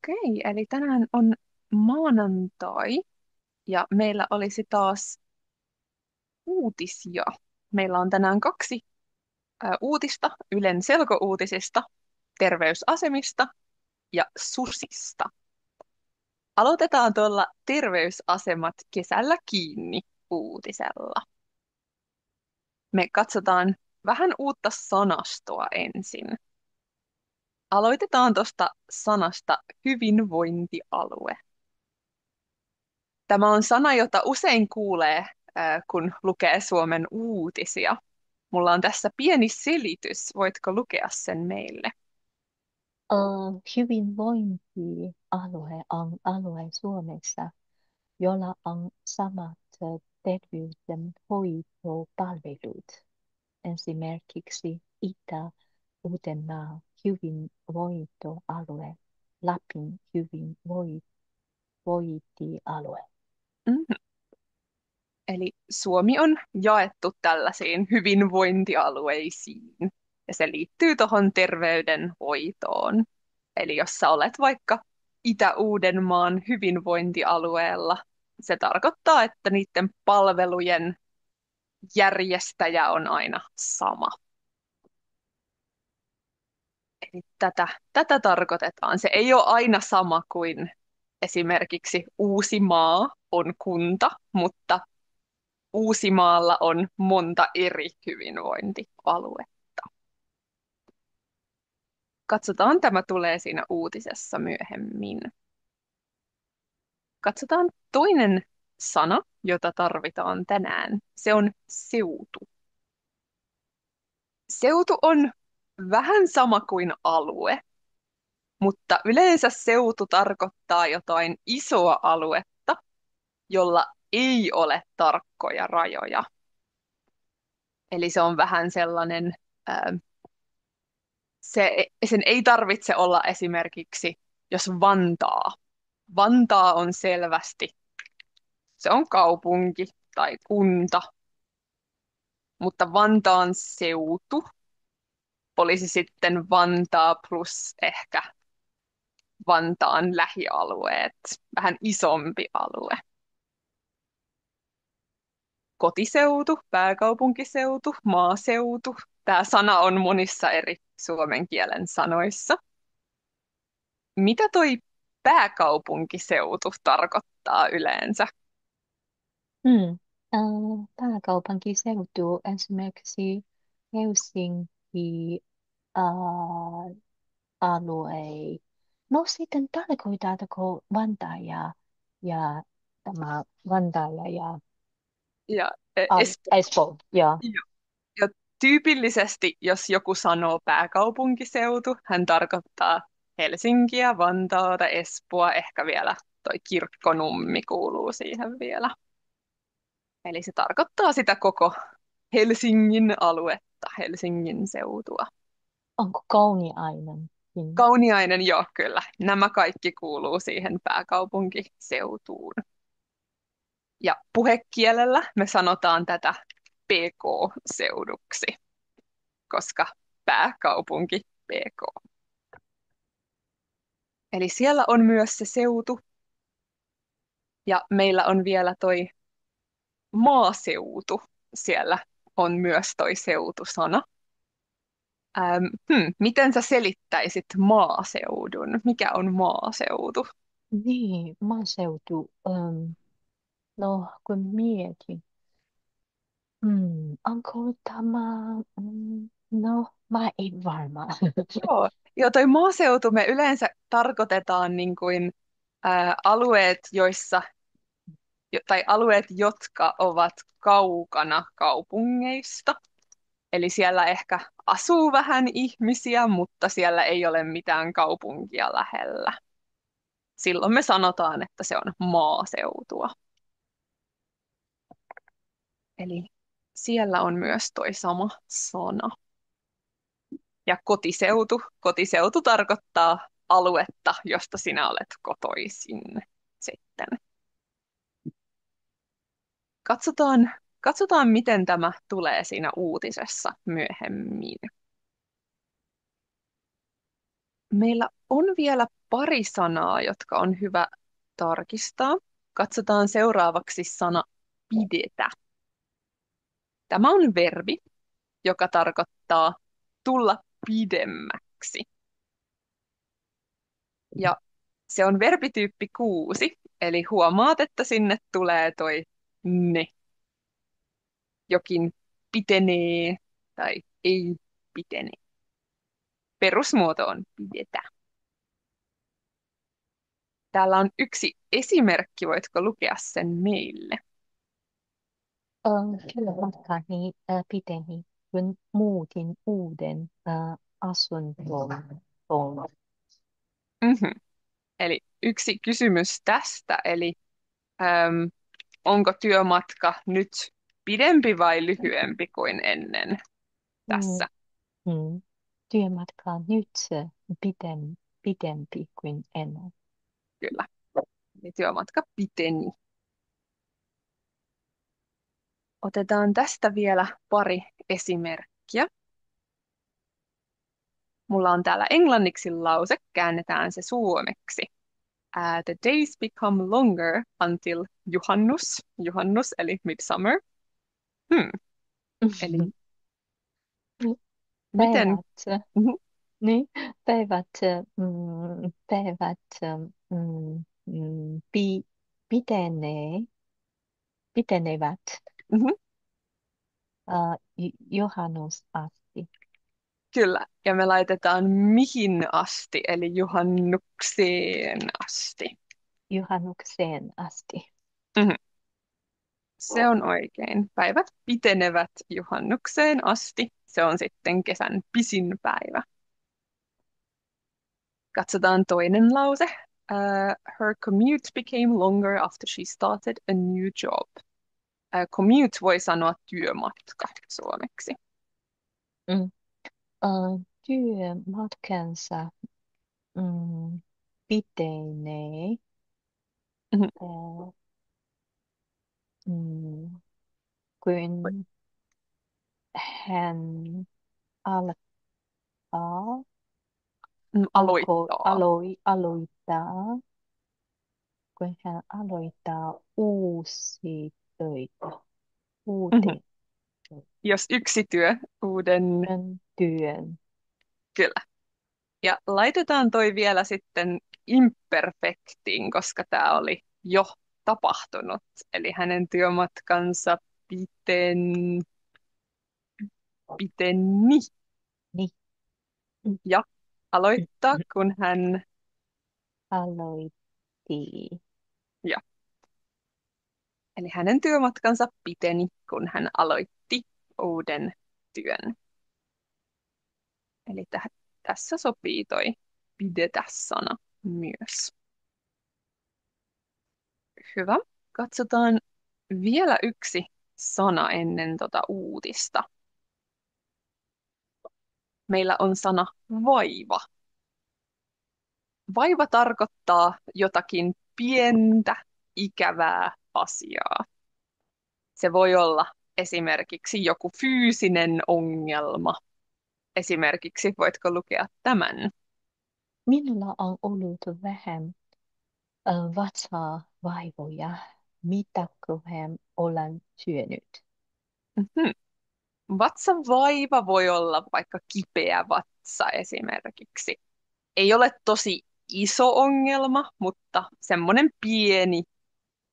Okei, eli tänään on maanantai ja meillä olisi taas uutisia. Meillä on tänään kaksi uutista Ylen selkouutisista, terveysasemista ja susista. Aloitetaan tuolla terveysasemat kesällä kiinni uutisella. Me katsotaan vähän uutta sanastoa ensin. Aloitetaan tuosta sanasta hyvinvointialue. Tämä on sana, jota usein kuulee, kun lukee Suomen uutisia. Mulla on tässä pieni selitys. Voitko lukea sen meille? Hyvinvointialue on alue Suomessa, jolla on samat terveydenhoitopalvelut. Esimerkiksi Itä-Uudenmaan hyvinvointialue, Lapin hyvinvointialue. Mhm. Eli Suomi on jaettu tällaisiin hyvinvointialueisiin, ja se liittyy tuohon terveydenhoitoon. Eli jos sä olet vaikka Itä-Uudenmaan hyvinvointialueella, se tarkoittaa, että niiden palvelujen järjestäjä on aina sama. Eli tätä tarkoitetaan. Se ei ole aina sama kuin esimerkiksi Uusimaa on kunta, mutta Uusimaalla on monta eri hyvinvointialuetta. Katsotaan, tämä tulee siinä uutisessa myöhemmin. Katsotaan toinen sana, jota tarvitaan tänään. Se on seutu. Seutu on vähän sama kuin alue, mutta yleensä seutu tarkoittaa jotain isoa aluetta, jolla ei ole tarkkoja rajoja. Eli se on vähän sellainen, ää, sen ei tarvitse olla esimerkiksi, jos Vantaa. Vantaa on selvästi, se on kaupunki tai kunta, mutta Vantaan seutu olisi sitten Vantaa plus ehkä Vantaan lähialueet, vähän isompi alue. Kotiseutu, pääkaupunkiseutu, maaseutu. Tämä sana on monissa eri suomen kielen sanoissa. Mitä toi pääkaupunkiseutu tarkoittaa yleensä? Hmm. Pääkaupunkiseutu esimerkiksi Helsinki alue. No sitten tarkoitatko Vantaa tämä Vantaa Ja Espoo. Espoo? Ja. Joo. Ja tyypillisesti, jos joku sanoo pääkaupunkiseutu, hän tarkoittaa Helsinkiä, Vantaata, Espoa, ehkä vielä toi Kirkkonummi kuuluu siihen vielä. Eli se tarkoittaa sitä koko Helsingin aluetta, Helsingin seutua. Onko Kauniainen? Kauniainen, joo, kyllä. Nämä kaikki kuuluu siihen pääkaupunkiseutuun. Ja puhekielellä me sanotaan tätä PK-seuduksi, koska pääkaupunki PK. Eli siellä on myös se seutu, ja meillä on vielä toi maaseutu. Siellä on myös toi seutusana. Miten sä selittäisit maaseudun? Mikä on maaseutu? Niin, maaseutu. No, kun mietin. Onko tämä... no, mä en varmaan. Joo, joo, toi maaseutu me yleensä tarkoitetaan niin kuin alueet, tai alueet, jotka ovat kaukana kaupungeista. Eli siellä ehkä asuu vähän ihmisiä, mutta siellä ei ole mitään kaupunkia lähellä. Silloin me sanotaan, että se on maaseutua. Eli siellä on myös toi sama sana. Ja kotiseutu. Kotiseutu tarkoittaa aluetta, josta sinä olet kotoisin sitten. Katsotaan, miten tämä tulee siinä uutisessa myöhemmin. Meillä on vielä pari sanaa, jotka on hyvä tarkistaa. Katsotaan seuraavaksi sana pidetä. Tämä on verbi, joka tarkoittaa tulla pidemmäksi. Ja se on verbityyppi kuusi, eli huomaat, että sinne tulee toi ne. Jokin pitenee tai ei pitene. Perusmuoto on pidetä. Täällä on yksi esimerkki, voitko lukea sen meille? Työmatkani piteni, kun muutin uuden asuntoon. Mhm. Eli yksi kysymys tästä, eli äm, onko työmatka nyt pidempi vai lyhyempi kuin ennen Mm, tässä? Työmatka on nyt pidempi kuin ennen. Kyllä. Eli työmatka piteni. Otetaan tästä vielä pari esimerkkiä. Mulla on täällä englanniksi lause, käännetään se suomeksi. The days become longer until juhannus. Juhannus eli midsummer. Hmm. Eli miten? Päivät, Mhm, niin, päivät pitenee, pitenevät mhm, juhannus asti. kyllä. Ja me laitetaan mihin asti, eli juhannukseen asti. Juhannukseen asti. Mhm. Se on oikein. Päivät pitenevät juhannukseen asti. Se on sitten kesän pisin päivä. Katsotaan toinen lause. Her commute became longer after she started a new job. Commute voi sanoa työmatka suomeksi. Mm. Työmatkansa pitenee, Mhm. äh, mm, kun hän alkaa, Aloittaa. aloittaa, kun hän aloittaa uusi töitä, Mhm. uuden Jos yksi työ, uuden, työn. kyllä. Ja laitetaan toi vielä sitten imperfektiin, koska tämä oli jo tapahtunut. Eli hänen työmatkansa piten, piteni. Niin, mm, Ja aloittaa, mm, kun hän, aloitti. ja, eli hänen työmatkansa piteni, kun hän aloitti uuden työn. Eli tässä sopii toi pidetä-sana myös. Hyvä. Katsotaan vielä yksi sana ennen tota uutista. Meillä on sana vaiva. Vaiva tarkoittaa jotakin pientä, ikävää asiaa. Se voi olla esimerkiksi joku fyysinen ongelma. Esimerkiksi voitko lukea tämän? Minulla on ollut vähän vatsavaivoja, mitä kun olen syönyt. Mhm. Vatsavaiva voi olla vaikka kipeä vatsa esimerkiksi. Ei ole tosi iso ongelma, mutta semmoinen pieni,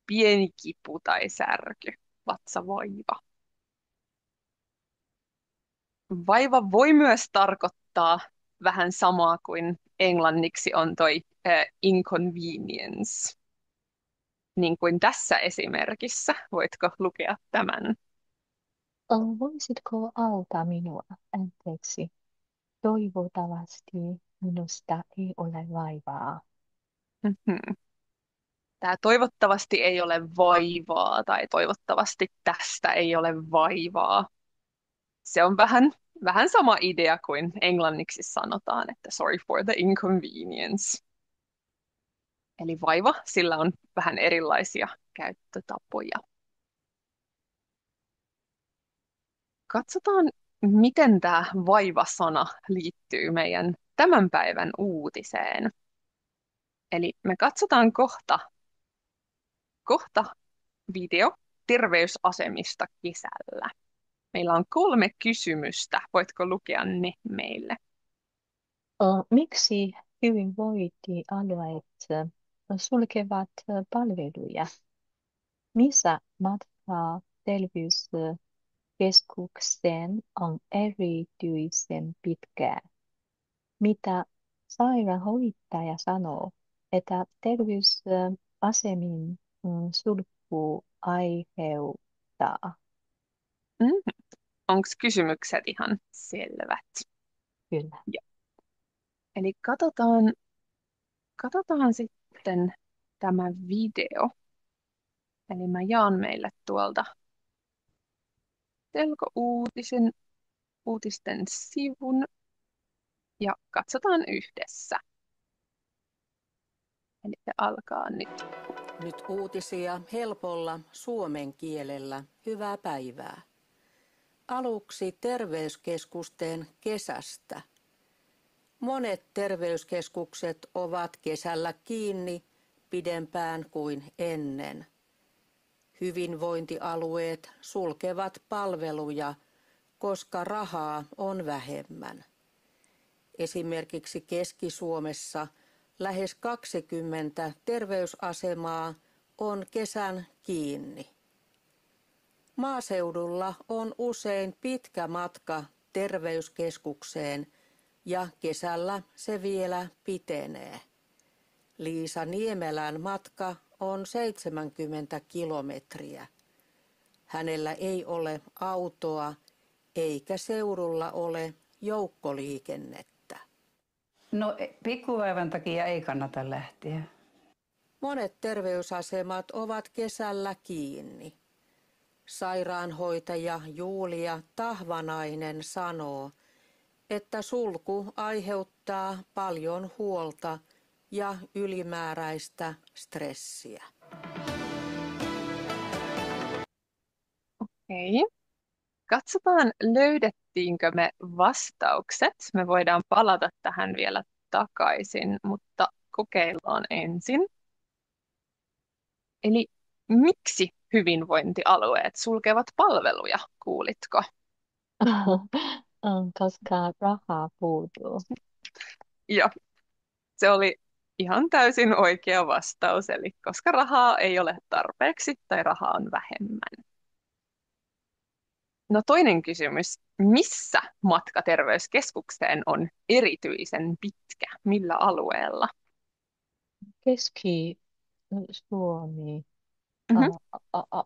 pieni kipu tai särky, vatsavaiva. Vaiva voi myös tarkoittaa vähän samaa kuin englanniksi on toi inconvenience, niin kuin tässä esimerkissä. Voitko lukea tämän? Voisitko auttaa minua? Anteeksi. Toivottavasti minusta ei ole vaivaa. Mhm. Tämä toivottavasti ei ole vaivaa tai toivottavasti tästä ei ole vaivaa. Se on vähän sama idea kuin englanniksi sanotaan, että sorry for the inconvenience. Eli vaiva, sillä on vähän erilaisia käyttötapoja. Katsotaan, miten tämä vaiva-sana liittyy meidän tämän päivän uutiseen. Eli me katsotaan kohta video terveysasemista kesällä. Meillä on 3 kysymystä. Voitko lukea ne meille? Miksi hyvinvointialueet sulkevat palveluja? Missä matka terveyskeskukseen on erityisen pitkää? Mitä sairaanhoitaja sanoo, että terveysasemin sulku aiheuttaa? Mm. Onko kysymykset ihan selvät? Kyllä. Ja. Eli katsotaan sitten tämä video. Eli mä jaan meille tuolta uutisten sivun ja katsotaan yhdessä. Eli se alkaa nyt. Nyt uutisia helpolla suomen kielellä. Hyvää päivää. Aluksi terveyskeskusten kesästä. Monet terveyskeskukset ovat kesällä kiinni pidempään kuin ennen. Hyvinvointialueet sulkevat palveluja, koska rahaa on vähemmän. Esimerkiksi Keski-Suomessa lähes 20 terveysasemaa on kesän kiinni. Maaseudulla on usein pitkä matka terveyskeskukseen ja kesällä se vielä pitenee. Liisa Niemelän matka on 70 kilometriä. Hänellä ei ole autoa eikä seudulla ole joukkoliikennettä. No pikkuvaivan takia ei kannata lähteä. Monet terveysasemat ovat kesällä kiinni. Sairaanhoitaja Julia Tahvanainen sanoo, että sulku aiheuttaa paljon huolta ja ylimääräistä stressiä. Okei. Katsotaan, löydettiinkö me vastaukset. Me voidaan palata tähän vielä takaisin, mutta kokeillaan ensin. Eli miksi hyvinvointialueet sulkevat palveluja, kuulitko? Koska rahaa puutuu. Ja se oli ihan täysin oikea vastaus, eli koska rahaa ei ole tarpeeksi tai rahaa on vähemmän. No toinen kysymys, missä matka terveyskeskukseen on erityisen pitkä? Millä alueella? Keski-Suomi Mhm,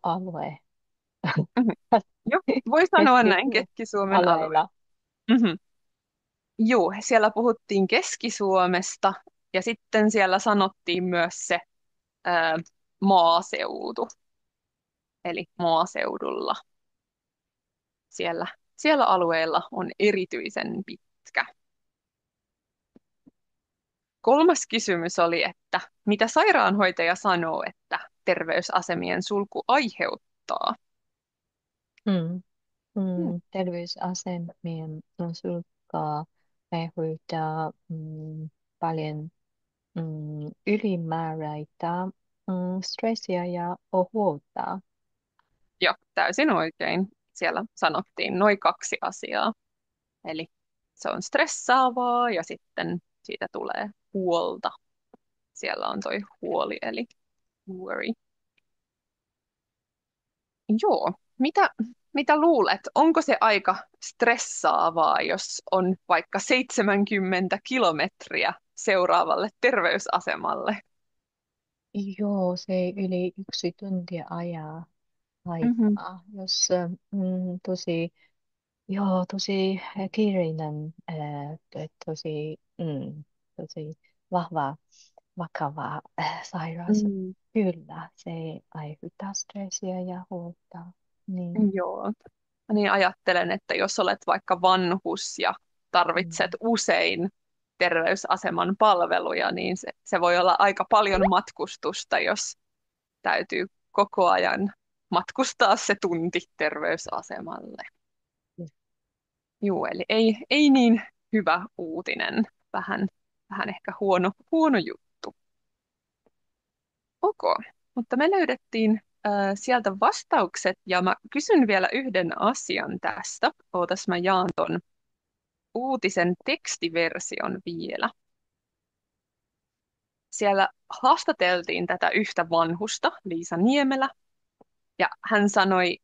alue. mhm. Joo, voi sanoa näin Keski-Suomen alue. Keski-alueella. Mhm. Joo, siellä puhuttiin Keski-Suomesta ja sitten siellä sanottiin myös se ää, maaseutu, eli maaseudulla. Siellä alueella on erityisen pitkä. 3. kysymys oli, että mitä sairaanhoitaja sanoo, että terveysasemien sulku aiheuttaa? Mm. Hmm, Terveysasemien sulkaa aiheuttaa paljon ylimääräistä stressiä ja huolta. Joo, täysin oikein. Siellä sanottiin noin 2 asiaa. Eli se on stressaavaa ja sitten siitä tulee huolta. Siellä on toi huoli, eli worry. Joo, mitä luulet? Onko se aika stressaavaa, jos on vaikka 70 kilometriä seuraavalle terveysasemalle? Joo, se yli 1 tuntia ajaa Mhm. aikaa, jos tosi kiireinen, tosi vahva, vakava sairaus. Mm, Kyllä, se aiheuttaa stressiä ja huolta. Niin. joo. Niin ajattelen, että jos olet vaikka vanhus ja tarvitset Mm. usein terveysaseman palveluja, niin se voi olla aika paljon matkustusta, jos täytyy koko ajan matkustaa se tunti terveysasemalle. Joo, eli ei niin hyvä uutinen. vähän, vähän ehkä huono juttu. Ok, mutta me löydettiin sieltä vastaukset ja mä kysyn vielä yhden asian tästä. Ootas mä jaan ton uutisen tekstiversion vielä. Siellä haastateltiin tätä yhtä vanhusta, Liisa Niemelä, ja hän sanoi,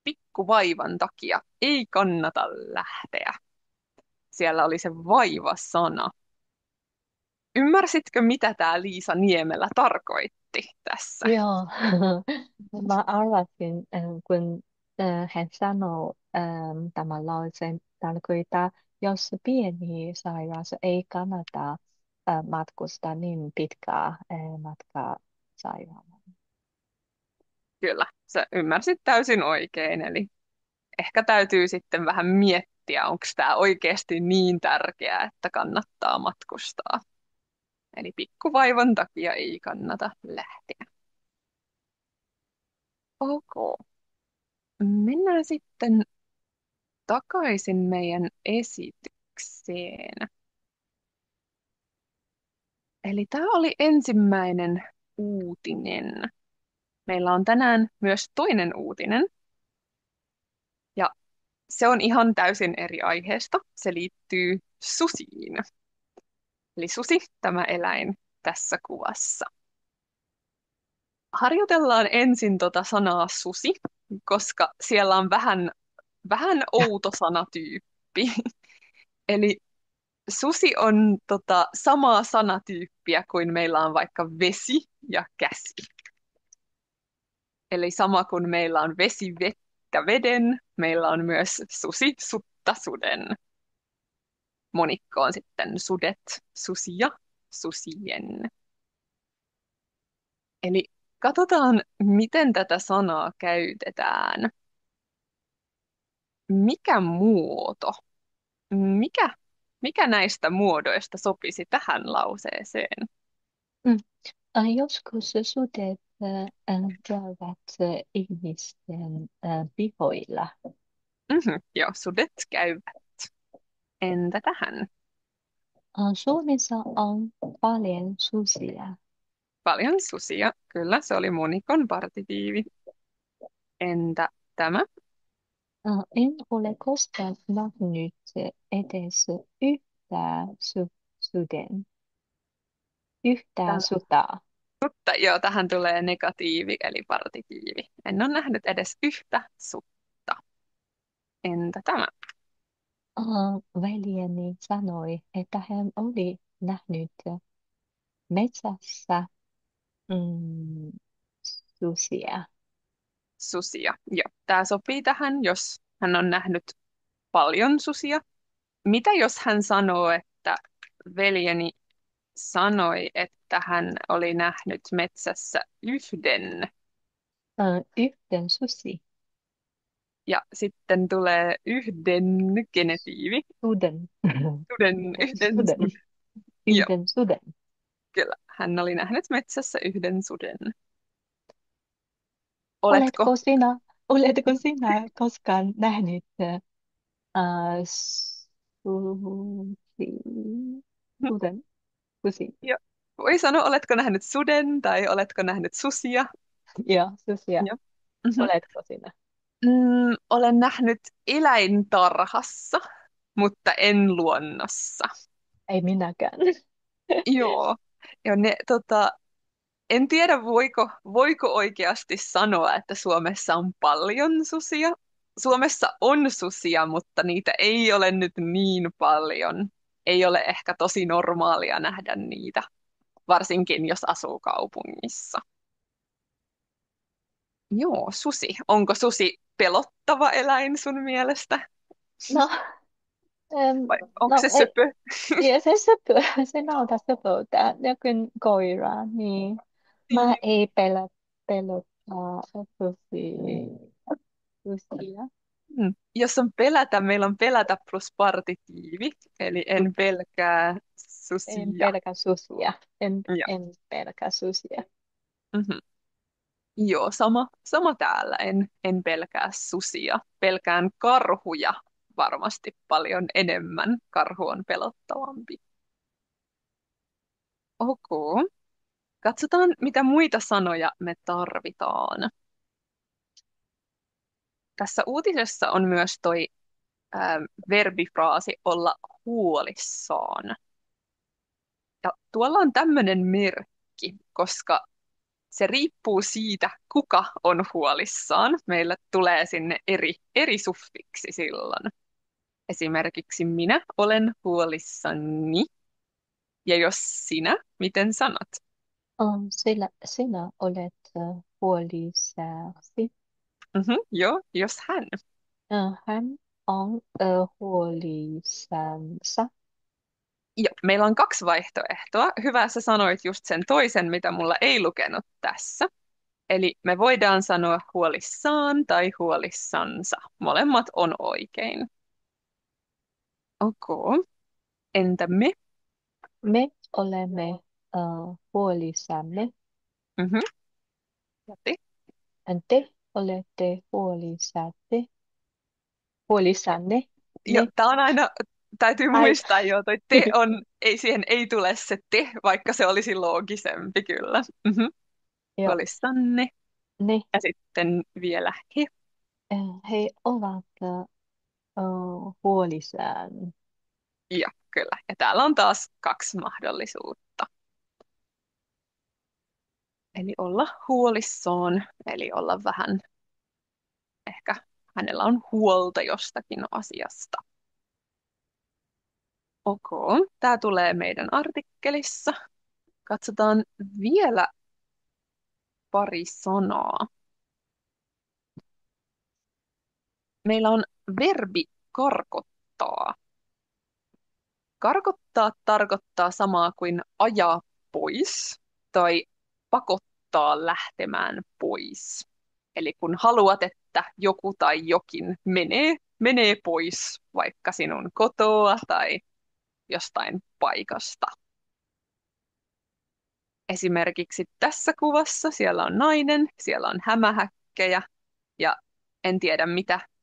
pikkuvaivan takia ei kannata lähteä. Siellä oli se vaiva-sana. Ymmärsitkö, mitä tämä Liisa Niemelä tarkoitti tässä? Joo, mä arvasin, kun hän sanoo tämän lauseen, tarkoittaa, jos pieni sairaus ei kannata matkustaa niin pitkää matkaa sairaalaan. Kyllä, sä ymmärsit täysin oikein, eli ehkä täytyy sitten vähän miettiä, onko tämä oikeasti niin tärkeää, että kannattaa matkustaa. Eli pikkuvaivan takia ei kannata lähteä. Ok. Mennään sitten takaisin meidän esitykseen. Eli tämä oli ensimmäinen uutinen. Meillä on tänään myös toinen uutinen, ja se on ihan täysin eri aiheesta. Se liittyy susiin. Eli susi, tämä eläin tässä kuvassa. Harjoitellaan ensin tota sanaa susi, koska siellä on vähän outo sanatyyppi. Eli susi on samaa sanatyyppiä kuin meillä on vaikka vesi ja käsi. Eli sama kuin meillä on vesi, vettä, veden, meillä on myös susi, sutta, suden. Monikko on sitten sudet, susia, susien. Eli katsotaan, miten tätä sanaa käytetään. Mikä muoto? Mikä, mikä näistä muodoista sopisi tähän lauseeseen? Mm. Joskus sudet käyvät ihmisten pihoilla. Joo, sudet käyvät. Entä tähän? Suomessa on paljon susia. Paljon susia. Kyllä, se oli monikon partitiivi. Entä tämä? En ole koskaan nähnyt edes suden. Yhtään sutaa. Mutta joo, tähän tulee negatiivi, eli partitiivi. En ole nähnyt edes yhtä sutta. Entä tämä? Veljeni sanoi, että hän oli nähnyt metsässä mm, susia. Susia. Joo, tämä sopii tähän, jos hän on nähnyt paljon susia. Mitä jos hän sanoo, että veljeni sanoi, että hän oli nähnyt metsässä yhden, Yhden susi. ja sitten tulee yhden genetiivi, Suden. yhden Suden. suden. Joo, Yhden suden. kyllä. Hän oli nähnyt metsässä yhden suden. Oletko Oletko? sinä, oletko sinä koskaan nähnyt susi? Suden? Susi. Joo. Voi sanoa, oletko nähnyt suden tai oletko nähnyt susia? Joo, susia. Joo. Mhm. Oletko sinä? Olen nähnyt eläintarhassa, mutta en luonnossa. Ei minäkään. Joo. Ja en tiedä, voiko oikeasti sanoa, että Suomessa on paljon susia. Suomessa on susia, mutta niitä ei ole nyt niin paljon. Ei ole ehkä tosi normaalia nähdä niitä, varsinkin jos asuu kaupungissa. Joo, susi. Onko susi pelottava eläin sun mielestä? No, Vai onko no se ei, söpö? ja se nauta söpöltää jokin koira, niin mä ei pelottaa susia. Jos on pelätä, meillä on pelätä plus partitiivi, eli en pelkää En susia. pelkää susia. Ja, En pelkää susia. mhm. Joo, sama täällä. En pelkää susia. Pelkään karhuja varmasti paljon enemmän. Karhu on pelottavampi. Ok. Katsotaan, mitä muita sanoja me tarvitaan. Tässä uutisessa on myös toi verbifraasi olla huolissaan. Ja tuolla on tämmöinen merkki, koska se riippuu siitä, kuka on huolissaan. Meille tulee sinne eri suffiksi silloin. Esimerkiksi minä olen huolissani. Ja jos sinä, miten sanot? Sinä olet huolissasi. Joo, jos hän. Hän on huolissansa. Joo, meillä on kaksi vaihtoehtoa. Hyvä, sä sanoit just sen toisen, mitä mulla ei lukenut tässä. Eli me voidaan sanoa huolissaan tai huolissansa. Molemmat on oikein. Ok. Entä me? Me olemme huolissamme. Mhm. Ja te? Te olette huolissanne. Joo, Ne. tää on aina, täytyy Ai, muistaa jo, toi te on, ei siihen ei tule se te, vaikka se olisi loogisempi kyllä. Mhm. joo, Huolissanne. ne. Ja sitten vielä he. He ovat huolissaan. Joo, kyllä. Ja täällä on taas kaksi mahdollisuutta. Eli olla huolissaan, eli olla vähän, ehkä hänellä on huolta jostakin asiasta. Ok, tämä tulee meidän artikkelissa. Katsotaan vielä pari sanaa. Meillä on verbi karkottaa. Karkottaa tarkoittaa samaa kuin ajaa pois tai pakottaa lähtemään pois. Eli kun haluat, että joku tai jokin menee pois vaikka sinun kotoa tai jostain paikasta. Esimerkiksi tässä kuvassa siellä on nainen, siellä on hämähäkkejä ja en tiedä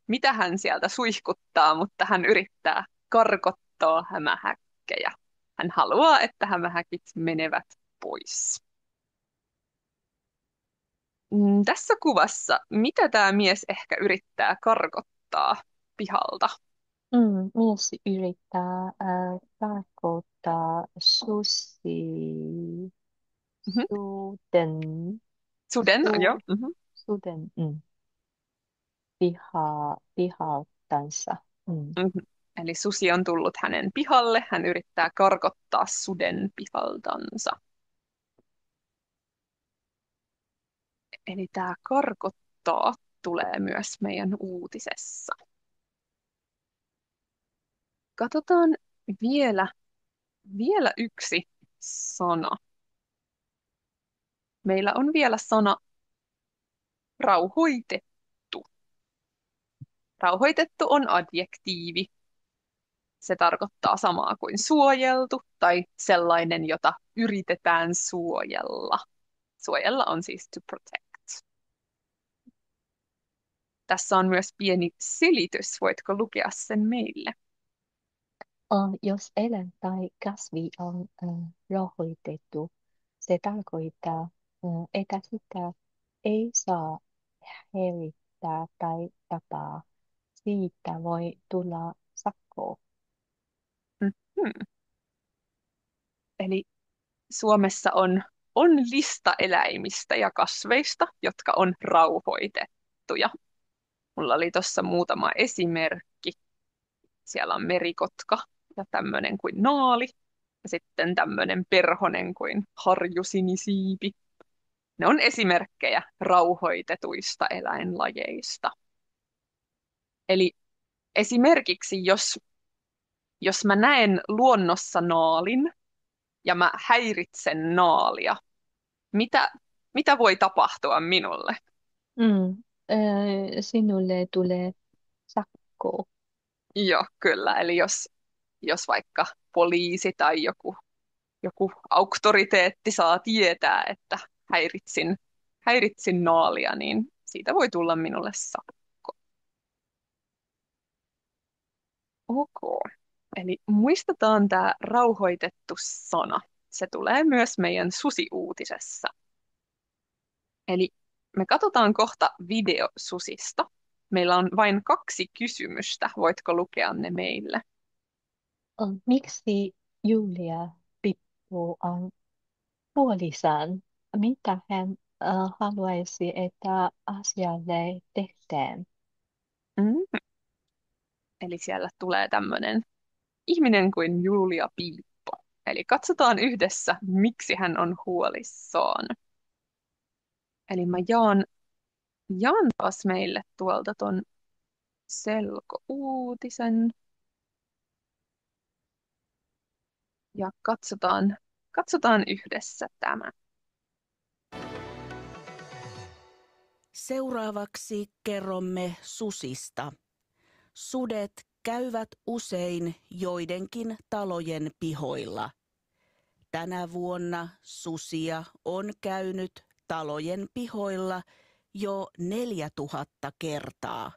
mitä hän sieltä suihkuttaa, mutta hän yrittää karkottaa hämähäkkejä. Hän haluaa, että hämähäkit menevät pois. Tässä kuvassa, mitä tämä mies ehkä yrittää karkottaa pihalta? Mies yrittää tarkoittaa Mhm. suden, Suden, joo. su, Mhm. suden pihaltansa. Mhm. Eli susi on tullut hänen pihalle. Hän yrittää karkottaa suden pihaltansa. Eli tämä karkottaa tulee myös meidän uutisessa. Katsotaan vielä, vielä yksi sana. Meillä on vielä sana rauhoitettu. Rauhoitettu on adjektiivi. Se tarkoittaa samaa kuin suojeltu tai sellainen, jota yritetään suojella. Suojella on siis to protect. Tässä on myös pieni selitys. Voitko lukea sen meille? Jos eläin tai kasvi on rauhoitettu, se tarkoittaa, että sitä ei saa häirittää tai tapaa. Siitä voi tulla sakkoa. Mhm. Eli Suomessa on lista eläimistä ja kasveista, jotka on rauhoitettuja. Mulla oli tuossa muutama esimerkki. Siellä on merikotka ja tämmöinen kuin naali ja sitten tämmöinen perhonen kuin harjusinisiipi. Ne on esimerkkejä rauhoitetuista eläinlajeista. Eli esimerkiksi jos mä näen luonnossa naalin ja mä häiritsen naalia, mitä, mitä voi tapahtua minulle? Sinulle tulee sakko. Joo, kyllä. Eli jos vaikka poliisi tai joku auktoriteetti saa tietää, että häiritsin naalia, niin siitä voi tulla minulle sakko. Ok. Eli muistetaan tämä rauhoitettu sana. se tulee myös meidän susiuutisessa. Eli me katsotaan kohta video susista. Meillä on vain 2 kysymystä. Voitko lukea ne meille? Miksi Julia Pippu on huolissaan? Mitä hän haluaisi, että asialle tehdään? Mm. Eli siellä tulee tämmöinen ihminen kuin Julia Piippo. Eli katsotaan yhdessä, miksi hän on huolissaan. Eli mä jaan taas meille tuolta ton selkouutisen ja katsotaan yhdessä tämä. Seuraavaksi kerromme susista. Sudet käyvät usein joidenkin talojen pihoilla. Tänä vuonna susia on käynyt talojen pihoilla jo 4000 kertaa.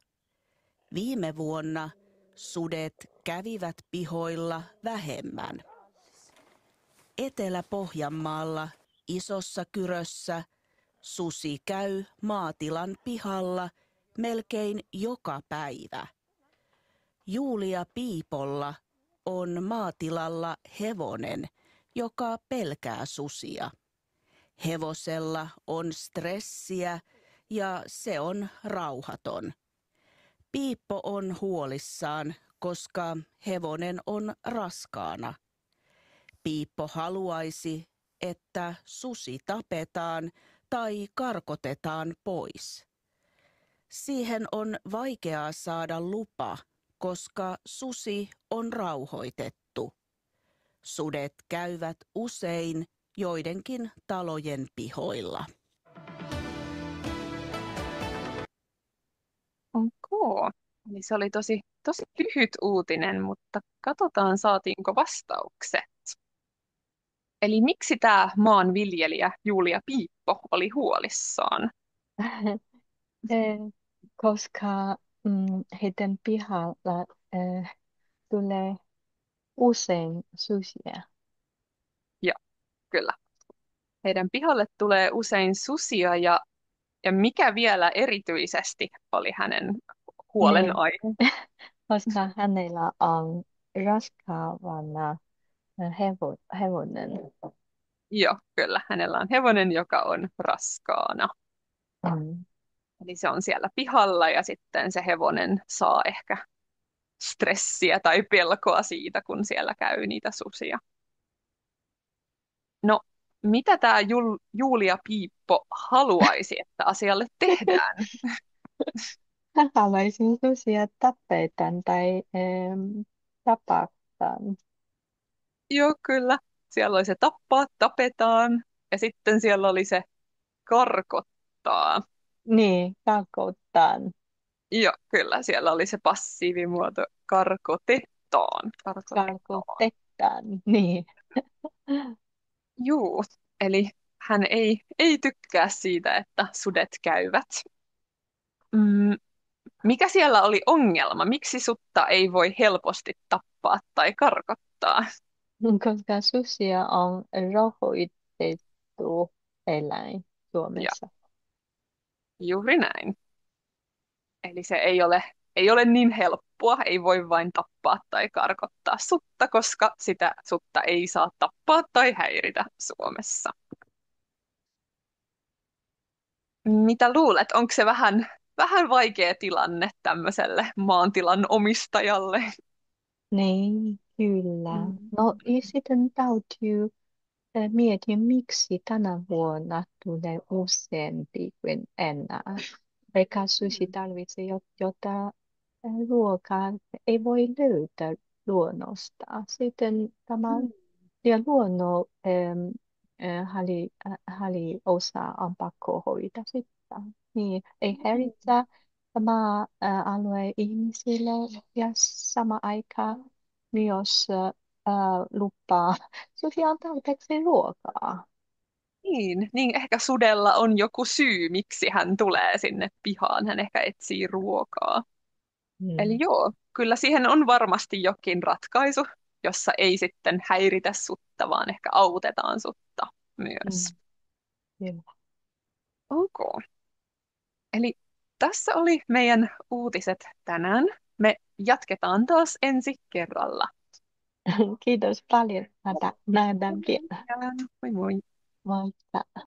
Viime vuonna sudet kävivät pihoilla vähemmän. Etelä-Pohjanmaalla Isossa Kyrössä susi käy maatilan pihalla melkein joka päivä. Julia Piipolla on maatilalla hevonen, joka pelkää susia. Hevosella on stressiä ja se on rauhaton. Piippo on huolissaan, koska hevonen on raskaana. Piippo haluaisi, että susi tapetaan tai karkotetaan pois. Siihen on vaikeaa saada lupa, koska susi on rauhoitettu. Sudet käyvät usein joidenkin talojen pihoilla. Okay. Eli se oli tosi lyhyt uutinen, mutta katsotaan saatiinko vastaukset. Eli miksi tämä maanviljelijä Julia Piippo oli huolissaan? Koska heidän pihalla tulee usein susia. Ja kyllä. Heidän pihalle tulee usein susia ja mikä vielä erityisesti oli hänen huolenaihe? Koska hänellä on raskaavana hevonen. Joo, kyllä. Hänellä on hevonen, joka on raskaana. Mm. Eli se on siellä pihalla ja sitten se hevonen saa ehkä stressiä tai pelkoa siitä, kun siellä käy niitä susia. No, mitä tämä Julia Piippo haluaisi, että asialle tehdään? Hän haluaisi susia tapetaan tai tapataan. Joo, kyllä. Siellä oli se tappaa, tapetaan ja sitten siellä oli se karkottaa. Niin, karkotetaan. Joo, kyllä. Siellä oli se passiivimuoto karkotetaan. Karkotetaan, niin. Juu, eli hän ei tykkää siitä, että sudet käyvät. Mm, mikä siellä oli ongelma? Miksi sutta ei voi helposti tappaa tai karkottaa? Koska susia on rauhoitettu eläin Ja Suomessa. juuri näin. Eli se ei ole niin helppoa, ei voi vain tappaa tai karkottaa sutta, koska sitä sutta ei saa tappaa tai häiritä Suomessa. Mitä luulet, onko se vähän vaikea tilanne tämmöiselle maantilan omistajalle? Niin, kyllä. Mm. No, ja sitten täytyy miettiä, miksi tänä vuonna tulee useampi kuin ennen. Eikä susi tarvitse jotain ruokaa, ei voi löytää luonnosta. Sitten tämä Mm. ja luonnon osa on pakko hoitaa sitten. Niin, ei häiritse tämä alue ihmisille ja sama aika myös lupaa susi tarpeeksi ruokaa. Niin, ehkä sudella on joku syy, miksi hän tulee sinne pihaan. Hän ehkä etsii ruokaa. Eli Mm. joo, kyllä siihen on varmasti jokin ratkaisu. jossa ei sitten häiritä sutta, vaan ehkä autetaan sutta myös. Kyllä. Ok. Eli tässä oli meidän uutiset tänään. Me jatketaan taas ensi kerralla. Kiitos paljon. Nähdään vielä. Moi moi. Moikka.